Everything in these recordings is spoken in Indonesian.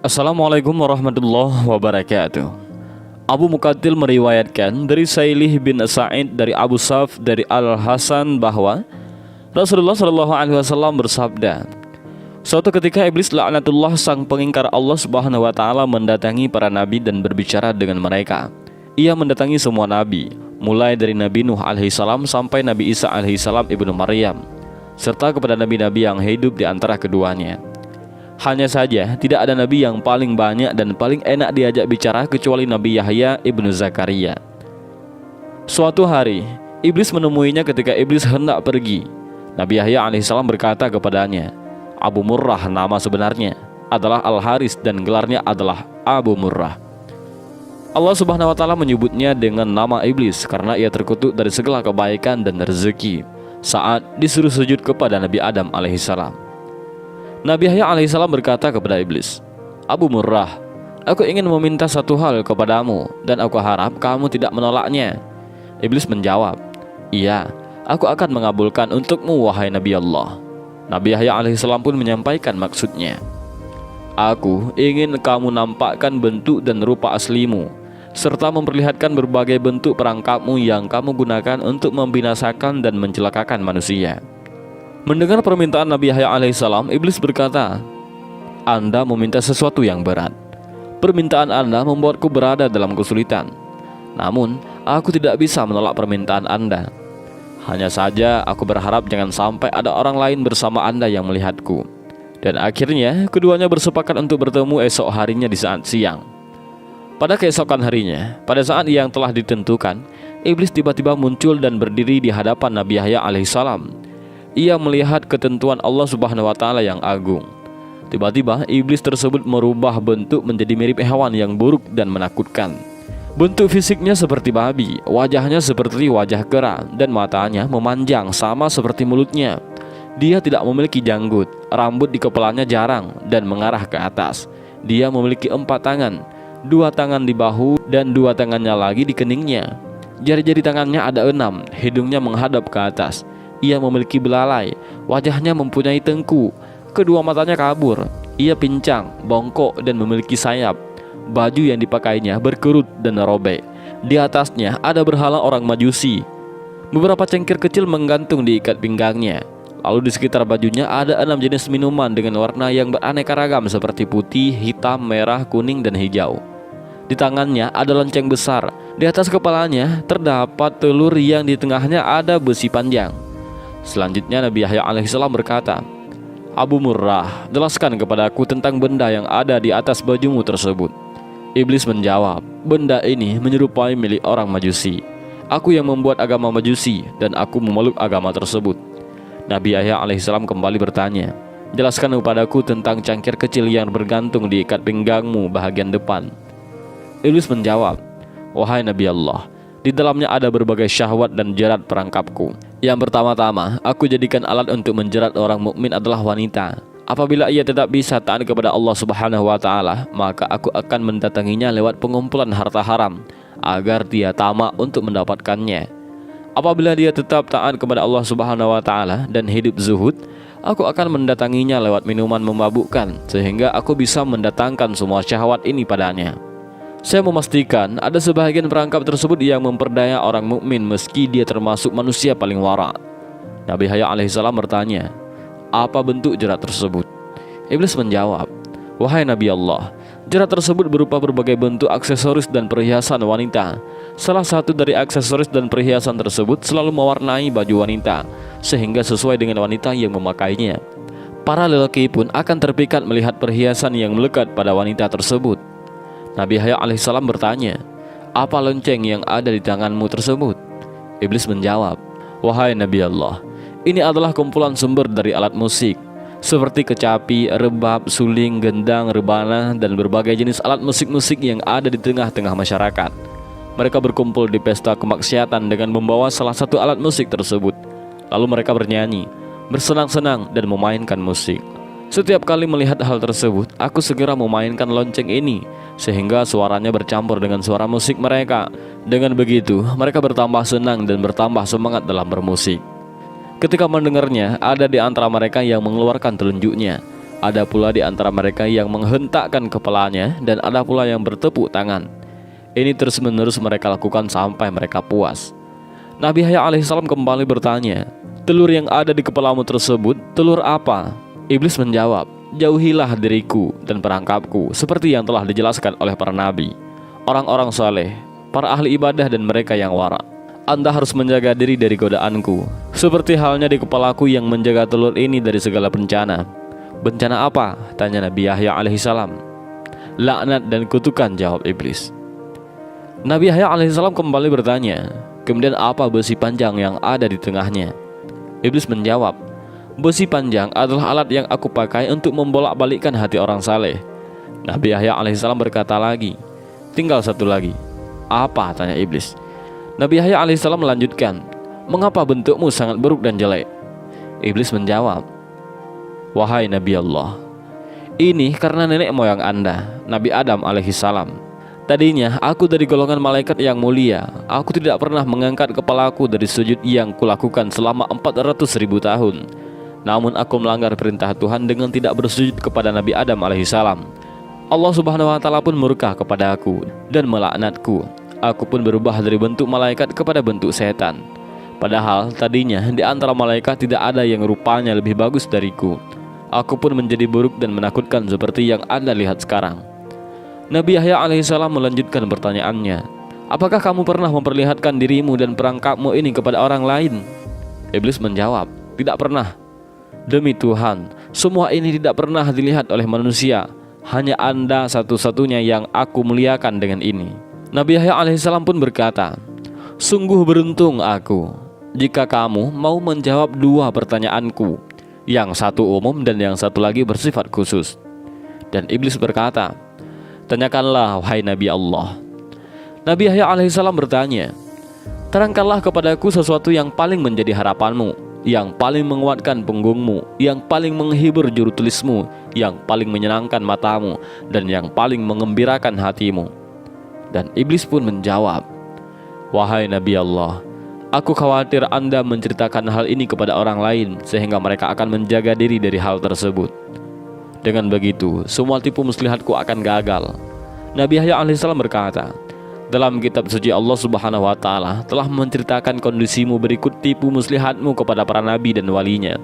Assalamualaikum warahmatullahi wabarakatuh. Abu Muqatil meriwayatkan dari Sailih bin Sa'id dari Abu Saf dari Al-Hasan bahwa Rasulullah SAW bersabda, suatu ketika iblis laknatullah sang pengingkar Allah Subhanahu wa taala mendatangi para nabi dan berbicara dengan mereka. Ia mendatangi semua nabi, mulai dari Nabi Nuh alaihissalam sampai Nabi Isa alaihissalam ibnu Maryam, serta kepada nabi-nabi yang hidup di antara keduanya. Hanya saja tidak ada nabi yang paling banyak dan paling enak diajak bicara kecuali Nabi Yahya ibnu Zakaria. Suatu hari iblis menemuinya ketika iblis hendak pergi. Nabi Yahya alaihissalam berkata kepadanya, Abu Murrah nama sebenarnya adalah Al-Haris dan gelarnya adalah Abu Murrah. Allah Subhanahu wa taala menyebutnya dengan nama iblis karena ia terkutuk dari segala kebaikan dan rezeki saat disuruh sujud kepada Nabi Adam alaihissalam. Nabi Yahya alaihissalam berkata kepada iblis, Abu Murrah, aku ingin meminta satu hal kepadamu dan aku harap kamu tidak menolaknya. Iblis menjawab, iya, aku akan mengabulkan untukmu wahai Nabi Allah. Nabi Yahya alaihissalam pun menyampaikan maksudnya. Aku ingin kamu nampakkan bentuk dan rupa aslimu, serta memperlihatkan berbagai bentuk perangkapmu yang kamu gunakan untuk membinasakan dan mencelakakan manusia. Mendengar permintaan Nabi Yahya alaihissalam, iblis berkata, Anda meminta sesuatu yang berat. Permintaan Anda membuatku berada dalam kesulitan. Namun, aku tidak bisa menolak permintaan Anda. Hanya saja aku berharap jangan sampai ada orang lain bersama Anda yang melihatku. Dan akhirnya, keduanya bersepakat untuk bertemu esok harinya di saat siang. Pada keesokan harinya, pada saat yang telah ditentukan, iblis tiba-tiba muncul dan berdiri di hadapan Nabi Yahya alaihissalam. Ia melihat ketentuan Allah Subhanahu wa taala yang agung. Tiba-tiba iblis tersebut merubah bentuk menjadi mirip hewan yang buruk dan menakutkan. Bentuk fisiknya seperti babi, wajahnya seperti wajah kera, dan matanya memanjang sama seperti mulutnya. Dia tidak memiliki janggut, rambut di kepalanya jarang dan mengarah ke atas. Dia memiliki 4 tangan, 2 tangan di bahu dan 2 tangannya lagi di keningnya. Jari-jari tangannya ada 6, hidungnya menghadap ke atas. Ia memiliki belalai, wajahnya mempunyai tengku, kedua matanya kabur. Ia pincang, bongkok dan memiliki sayap. Baju yang dipakainya berkerut dan robek. Di atasnya ada berhala orang Majusi. Beberapa cengkir kecil menggantung di ikat pinggangnya. Lalu di sekitar bajunya ada 6 jenis minuman dengan warna yang beraneka ragam seperti putih, hitam, merah, kuning, dan hijau. Di tangannya ada lonceng besar. Di atas kepalanya terdapat telur yang di tengahnya ada besi panjang. Selanjutnya Nabi Yahya alaihissalam berkata, Abu Murrah, jelaskan kepadaku tentang benda yang ada di atas bajumu tersebut. Iblis menjawab, benda ini menyerupai milik orang Majusi. Aku yang membuat agama Majusi dan aku memeluk agama tersebut. Nabi Yahya alaihissalam kembali bertanya, jelaskan kepadaku tentang cangkir kecil yang bergantung di ikat pinggangmu bahagian depan. Iblis menjawab, wahai Nabi Allah, di dalamnya ada berbagai syahwat dan jerat perangkapku. Yang pertama-tama, aku jadikan alat untuk menjerat orang mukmin adalah wanita. Apabila ia tidak bisa taat kepada Allah Subhanahu wa taala, maka aku akan mendatanginya lewat pengumpulan harta haram agar dia tamak untuk mendapatkannya. Apabila dia tetap taat kepada Allah Subhanahu wa taala dan hidup zuhud, aku akan mendatanginya lewat minuman memabukkan sehingga aku bisa mendatangkan semua syahwat ini padanya. Saya memastikan ada sebahagian perangkap tersebut yang memperdaya orang mukmin meski dia termasuk manusia paling wara. Nabi Yahya alaihissalam bertanya, apa bentuk jerat tersebut? Iblis menjawab, wahai Nabi Allah, jerat tersebut berupa berbagai bentuk aksesoris dan perhiasan wanita. Salah satu dari aksesoris dan perhiasan tersebut selalu mewarnai baju wanita sehingga sesuai dengan wanita yang memakainya. Para lelaki pun akan terpikat melihat perhiasan yang melekat pada wanita tersebut. Nabi Yahya alaihissalam bertanya, apa lonceng yang ada di tanganmu tersebut? Iblis menjawab, wahai Nabi Allah, ini adalah kumpulan sumber dari alat musik seperti kecapi, rebab, suling, gendang, rebana, dan berbagai jenis alat musik-musik yang ada di tengah-tengah masyarakat. Mereka berkumpul di pesta kemaksiatan dengan membawa salah satu alat musik tersebut. Lalu mereka bernyanyi, bersenang-senang, dan memainkan musik. Setiap kali melihat hal tersebut, aku segera memainkan lonceng ini sehingga suaranya bercampur dengan suara musik mereka. Dengan begitu, mereka bertambah senang dan bertambah semangat dalam bermusik. Ketika mendengarnya, ada di antara mereka yang mengeluarkan telunjuknya. Ada pula di antara mereka yang menghentakkan kepalanya, dan ada pula yang bertepuk tangan. Ini terus-menerus mereka lakukan sampai mereka puas. Nabi Yahya alaihissalam kembali bertanya, "Telur yang ada di kepalamu tersebut, telur apa?" Iblis menjawab, "Jauhilah diriku dan perangkapku, seperti yang telah dijelaskan oleh para nabi, orang-orang saleh, para ahli ibadah dan mereka yang wara. Anda harus menjaga diri dari godaanku, seperti halnya di kepalaku yang menjaga telur ini dari segala bencana." "Bencana apa?" tanya Nabi Yahya alaihissalam. "Laknat dan kutukan," jawab iblis. Nabi Yahya alaihissalam kembali bertanya, "Kemudian apa besi panjang yang ada di tengahnya?" Iblis menjawab, "Besi panjang adalah alat yang aku pakai untuk membolak-balikkan hati orang saleh." Nabi Yahya alaihissalam berkata lagi, "Tinggal satu lagi." "Apa?" tanya iblis. Nabi Yahya alaihissalam melanjutkan, "Mengapa bentukmu sangat buruk dan jelek?" Iblis menjawab, "Wahai Nabi Allah, ini karena nenek moyang Anda, Nabi Adam alaihissalam. Tadinya aku dari golongan malaikat yang mulia. Aku tidak pernah mengangkat kepalaku dari sujud yang kulakukan selama 400.000 tahun. Namun aku melanggar perintah Tuhan dengan tidak bersujud kepada Nabi Adam alaihissalam. Allah subhanahu wa ta'ala pun murka kepada aku dan melaknatku. Aku pun berubah dari bentuk malaikat kepada bentuk setan. Padahal tadinya di antara malaikat tidak ada yang rupanya lebih bagus dariku. Aku pun menjadi buruk dan menakutkan seperti yang Anda lihat sekarang." Nabi Yahya alaihissalam melanjutkan pertanyaannya, "Apakah kamu pernah memperlihatkan dirimu dan perangkapmu ini kepada orang lain?" Iblis menjawab, "Tidak pernah. Demi Tuhan, semua ini tidak pernah dilihat oleh manusia. Hanya Anda satu-satunya yang aku muliakan dengan ini." Nabi Yahya alaihissalam pun berkata, "Sungguh beruntung aku jika kamu mau menjawab dua pertanyaanku, yang satu umum dan yang satu lagi bersifat khusus." Dan iblis berkata, "Tanyakanlah wahai Nabi Allah." Nabi Yahya alaihissalam bertanya, "Terangkanlah kepadaku sesuatu yang paling menjadi harapanmu, yang paling menguatkan punggungmu, yang paling menghibur juru tulismu, yang paling menyenangkan matamu, dan yang paling mengembirakan hatimu." Dan iblis pun menjawab, "Wahai Nabi Allah, aku khawatir Anda menceritakan hal ini kepada orang lain, sehingga mereka akan menjaga diri dari hal tersebut. Dengan begitu, semua tipu muslihatku akan gagal." Nabi Yahya alaihissalam berkata, "Dalam kitab suci Allah subhanahu wa ta'ala telah menceritakan kondisimu berikut tipu muslihatmu kepada para nabi dan walinya.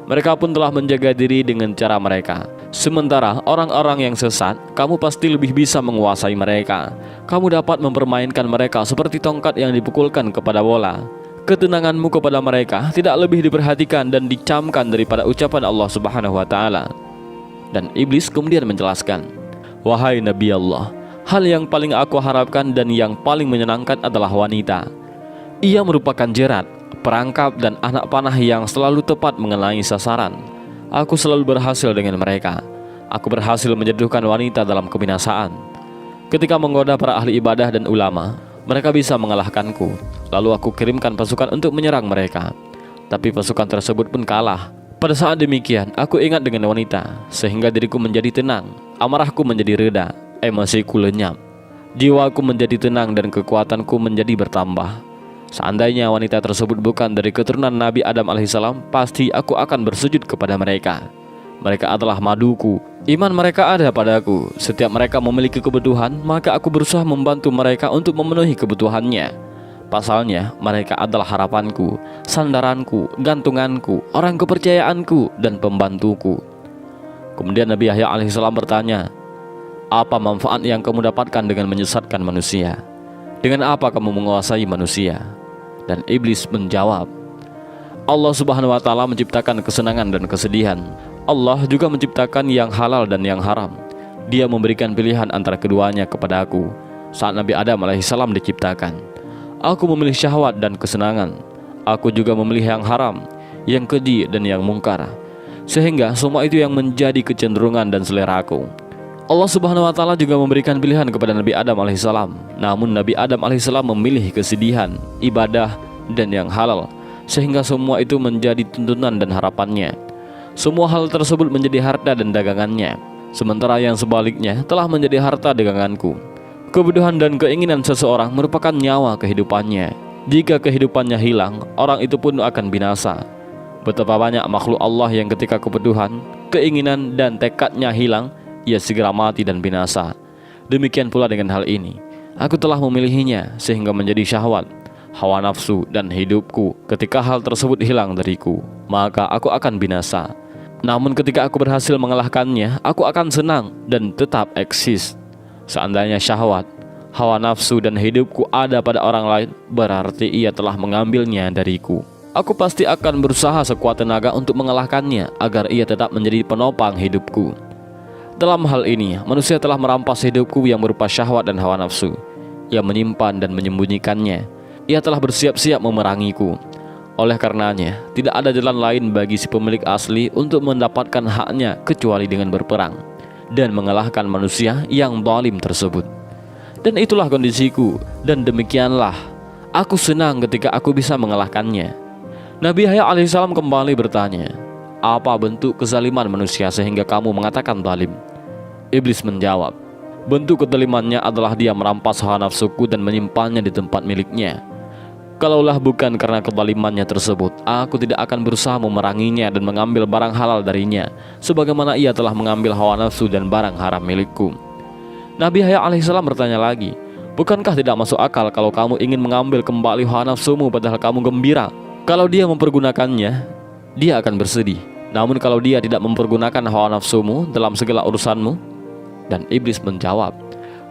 Mereka pun telah menjaga diri dengan cara mereka. Sementara orang-orang yang sesat, kamu pasti lebih bisa menguasai mereka. Kamu dapat mempermainkan mereka seperti tongkat yang dipukulkan kepada bola. Ketenanganmu kepada mereka tidak lebih diperhatikan dan dicamkan daripada ucapan Allah subhanahu wa ta'ala." Dan iblis kemudian menjelaskan, "Wahai Nabi Allah, hal yang paling aku harapkan dan yang paling menyenangkan adalah wanita. Ia merupakan jerat, perangkap dan anak panah yang selalu tepat mengenai sasaran. Aku selalu berhasil dengan mereka. Aku berhasil menjatuhkan wanita dalam kebinasaan. Ketika menggoda para ahli ibadah dan ulama, mereka bisa mengalahkanku. Lalu aku kirimkan pasukan untuk menyerang mereka. Tapi pasukan tersebut pun kalah. Pada saat demikian, aku ingat dengan wanita, sehingga diriku menjadi tenang, amarahku menjadi reda, emosiku lenyap. Jiwaku menjadi tenang dan kekuatanku menjadi bertambah. Seandainya wanita tersebut bukan dari keturunan Nabi Adam alaihissalam, pasti aku akan bersujud kepada mereka. Mereka adalah maduku, iman mereka ada padaku. Setiap mereka memiliki kebutuhan, maka aku berusaha membantu mereka untuk memenuhi kebutuhannya. Pasalnya, mereka adalah harapanku, sandaranku, gantunganku, orang kepercayaanku, dan pembantuku." Kemudian Nabi Yahya alaihissalam bertanya, "Apa manfaat yang kamu dapatkan dengan menyesatkan manusia? Dengan apa kamu menguasai manusia?" Dan iblis menjawab, "Allah subhanahu wa ta'ala menciptakan kesenangan dan kesedihan. Allah juga menciptakan yang halal dan yang haram. Dia memberikan pilihan antara keduanya kepada aku saat Nabi Adam alaihissalam diciptakan. Aku memilih syahwat dan kesenangan. Aku juga memilih yang haram, yang keji dan yang mungkar. Sehingga semua itu yang menjadi kecenderungan dan selera aku. Allah subhanahu wa ta'ala juga memberikan pilihan kepada Nabi Adam alaihissalam. Namun Nabi Adam alaihissalam memilih kesedihan, ibadah, dan yang halal. Sehingga semua itu menjadi tuntunan dan harapannya. Semua hal tersebut menjadi harta dan dagangannya. Sementara yang sebaliknya telah menjadi harta daganganku. Kebutuhan dan keinginan seseorang merupakan nyawa kehidupannya. Jika kehidupannya hilang, orang itu pun akan binasa. Betapa banyak makhluk Allah yang ketika kebutuhan, keinginan dan tekadnya hilang, ia segera mati dan binasa. Demikian pula dengan hal ini. Aku telah memilihinya sehingga menjadi syahwat, hawa nafsu dan hidupku. Ketika hal tersebut hilang dariku, maka aku akan binasa. Namun ketika aku berhasil mengalahkannya, aku akan senang dan tetap eksis. Seandainya syahwat, hawa nafsu dan hidupku ada pada orang lain, berarti ia telah mengambilnya dariku. Aku pasti akan berusaha sekuat tenaga untuk mengalahkannya agar ia tetap menjadi penopang hidupku. Dalam hal ini, manusia telah merampas hidupku yang berupa syahwat dan hawa nafsu. Ia menyimpan dan menyembunyikannya. Ia telah bersiap-siap memerangiku. Oleh karenanya, tidak ada jalan lain bagi si pemilik asli untuk mendapatkan haknya kecuali dengan berperang dan mengalahkan manusia yang zalim tersebut. Dan itulah kondisiku, dan demikianlah aku senang ketika aku bisa mengalahkannya. Nabi Yahya alaihissalam kembali bertanya, apa bentuk kezaliman manusia sehingga kamu mengatakan zalim? Iblis menjawab, bentuk kezalimannya adalah dia merampas hawa nafsuku dan menyimpannya di tempat miliknya. Kalaulah bukan karena kezalimannya tersebut, aku tidak akan berusaha memeranginya dan mengambil barang halal darinya, sebagaimana ia telah mengambil hawa nafsu dan barang haram milikku. Nabi Yahya alaihissalam bertanya lagi, bukankah tidak masuk akal kalau kamu ingin mengambil kembali hawa nafsumu padahal kamu gembira? Kalau dia mempergunakannya, dia akan bersedih. Namun kalau dia tidak mempergunakan hawa nafsumu dalam segala urusanmu? Dan iblis menjawab,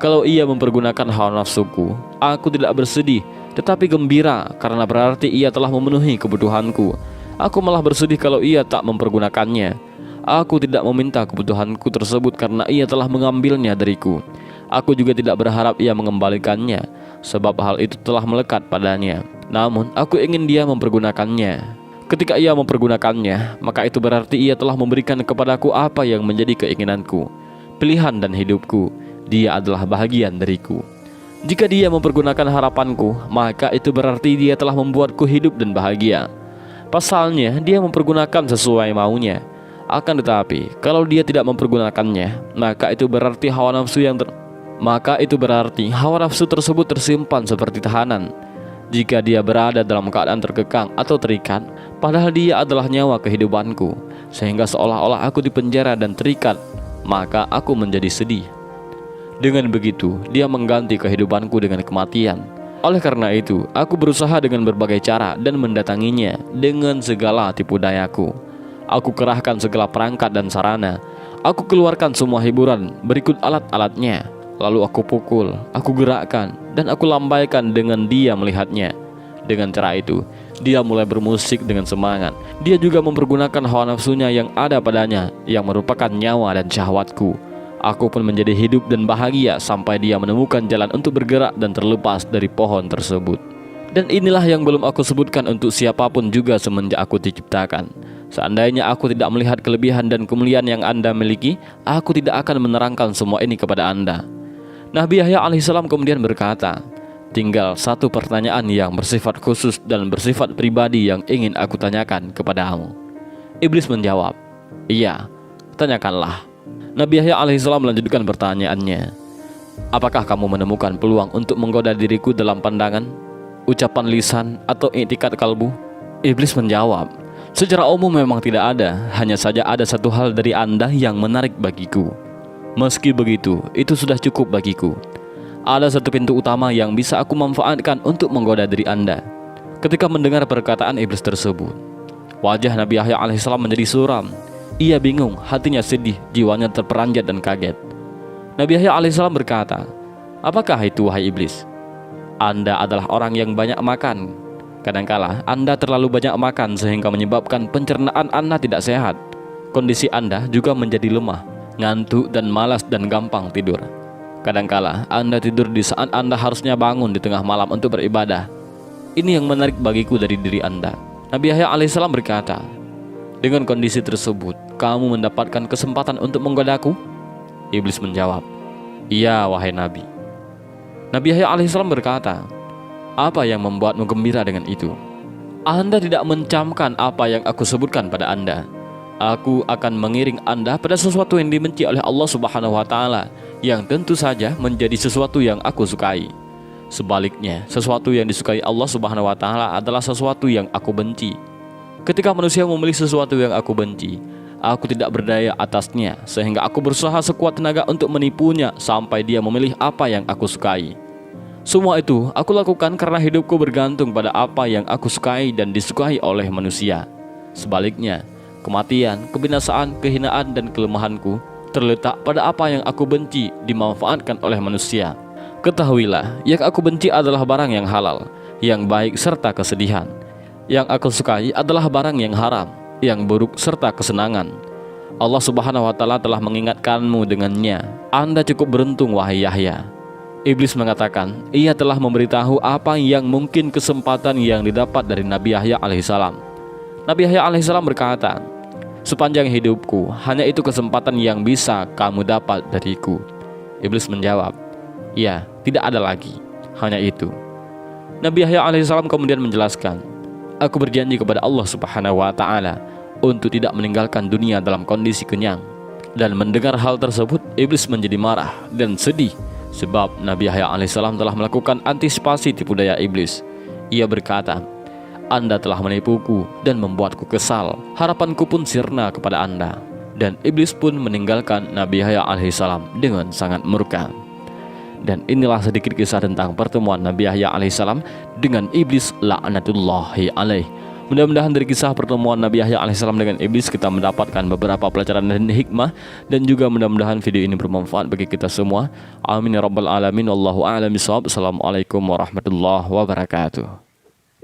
kalau ia mempergunakan hawa nafsuku, aku tidak bersedih, tetapi gembira karena berarti ia telah memenuhi kebutuhanku. Aku malah bersedih kalau ia tak mempergunakannya. Aku tidak meminta kebutuhanku tersebut karena ia telah mengambilnya dariku. Aku juga tidak berharap ia mengembalikannya, sebab hal itu telah melekat padanya. Namun aku ingin dia mempergunakannya. Ketika ia mempergunakannya, maka itu berarti ia telah memberikan kepadaku apa yang menjadi keinginanku, pilihan dan hidupku. Dia adalah bahagian dariku. Jika dia mempergunakan harapanku, maka itu berarti dia telah membuatku hidup dan bahagia. Pasalnya, dia mempergunakan sesuai maunya. Akan tetapi, kalau dia tidak mempergunakannya, maka itu berarti hawa nafsu tersebut tersimpan seperti tahanan. Jika dia berada dalam keadaan terkekang atau terikat, padahal dia adalah nyawa kehidupanku, sehingga seolah-olah aku dipenjara dan terikat, maka aku menjadi sedih. Dengan begitu, dia mengganti kehidupanku dengan kematian. Oleh karena itu, aku berusaha dengan berbagai cara dan mendatanginya dengan segala tipu dayaku. Aku kerahkan segala perangkat dan sarana. Aku keluarkan semua hiburan berikut alat-alatnya. Lalu aku pukul, aku gerakkan, dan aku lambaikan dengan dia melihatnya. Dengan cara itu, dia mulai bermusik dengan semangat. Dia juga mempergunakan hawa nafsunya yang ada padanya, yang merupakan nyawa dan syahwatku. Aku pun menjadi hidup dan bahagia sampai dia menemukan jalan untuk bergerak dan terlepas dari pohon tersebut. Dan inilah yang belum aku sebutkan untuk siapapun juga semenjak aku diciptakan. Seandainya aku tidak melihat kelebihan dan kemuliaan yang Anda miliki, aku tidak akan menerangkan semua ini kepada Anda. Nabi Yahya alaihissalam kemudian berkata, tinggal satu pertanyaan yang bersifat khusus dan bersifat pribadi yang ingin aku tanyakan kepadamu. Iblis menjawab, iya, tanyakanlah. Nabi Yahya alaihissalam melanjutkan pertanyaannya, apakah kamu menemukan peluang untuk menggoda diriku dalam pandangan, ucapan lisan, atau i'tikad kalbu? Iblis menjawab, secara umum memang tidak ada, hanya saja ada satu hal dari Anda yang menarik bagiku. Meski begitu, itu sudah cukup bagiku. Ada satu pintu utama yang bisa aku manfaatkan untuk menggoda diri Anda. Ketika mendengar perkataan iblis tersebut, wajah Nabi Yahya alaihissalam menjadi suram. Ia bingung, hatinya sedih, jiwanya terperanjat dan kaget. Nabi Yahya alaihissalam berkata, apakah itu wahai iblis? Anda adalah orang yang banyak makan. Kadangkala Anda terlalu banyak makan sehingga menyebabkan pencernaan Anda tidak sehat. Kondisi Anda juga menjadi lemah, ngantuk dan malas dan gampang tidur. Kadangkala Anda tidur di saat Anda harusnya bangun di tengah malam untuk beribadah. Ini yang menarik bagiku dari diri Anda. Nabi Yahya alaihissalam berkata, dengan kondisi tersebut, kamu mendapatkan kesempatan untuk menggodaku? Iblis menjawab, iya wahai Nabi. Nabi Yahya alaihissalam berkata, apa yang membuatmu gembira dengan itu? Anda tidak mencamkan apa yang aku sebutkan pada Anda. Aku akan mengiring Anda pada sesuatu yang dibenci oleh Allah Subhanahu wa Ta'ala, yang tentu saja menjadi sesuatu yang aku sukai. Sebaliknya, sesuatu yang disukai Allah Subhanahu wa Ta'ala adalah sesuatu yang aku benci. Ketika manusia memilih sesuatu yang aku benci, Aku tidak berdaya atasnya, sehingga aku berusaha sekuat tenaga untuk menipunya sampai dia memilih apa yang aku sukai. Semua itu aku lakukan karena hidupku bergantung pada apa yang aku sukai dan disukai oleh manusia. Sebaliknya, kematian, kebinasaan, kehinaan, dan kelemahanku terletak pada apa yang aku benci dimanfaatkan oleh manusia. Ketahuilah, yang aku benci adalah barang yang halal, yang baik serta kesedihan. Yang aku sukai adalah barang yang haram, yang buruk serta kesenangan. Allah Subhanahu wa Ta'ala telah mengingatkanmu dengannya. Anda cukup beruntung, wahai Yahya. Iblis mengatakan, ia telah memberitahu apa yang mungkin kesempatan yang didapat dari Nabi Yahya alaihissalam. Nabi Yahya alaihissalam berkata, sepanjang hidupku, hanya itu kesempatan yang bisa kamu dapat dariku. Iblis menjawab, ya, tidak ada lagi, hanya itu. Nabi Yahya alaihissalam kemudian menjelaskan, aku berjanji kepada Allah Subhanahu wa Ta'ala untuk tidak meninggalkan dunia dalam kondisi kenyang. Dan mendengar hal tersebut, iblis menjadi marah dan sedih, sebab Nabi Yahya alaihissalam telah melakukan antisipasi tipu daya iblis. Ia berkata, Anda telah menipuku dan membuatku kesal. Harapanku pun sirna kepada Anda. Dan iblis pun meninggalkan Nabi Yahya alaihissalam dengan sangat murka. Dan inilah sedikit kisah tentang pertemuan Nabi Yahya alaihissalam dengan iblis la'natullahi alaih. Mudah-mudahan dari kisah pertemuan Nabi Yahya alaihissalam dengan iblis kita mendapatkan beberapa pelajaran dan hikmah, dan juga mudah-mudahan video ini bermanfaat bagi kita semua. Amin ya rabbal alamin. Wallahu a'lam bishawab. Assalamualaikum warahmatullahi wabarakatuh.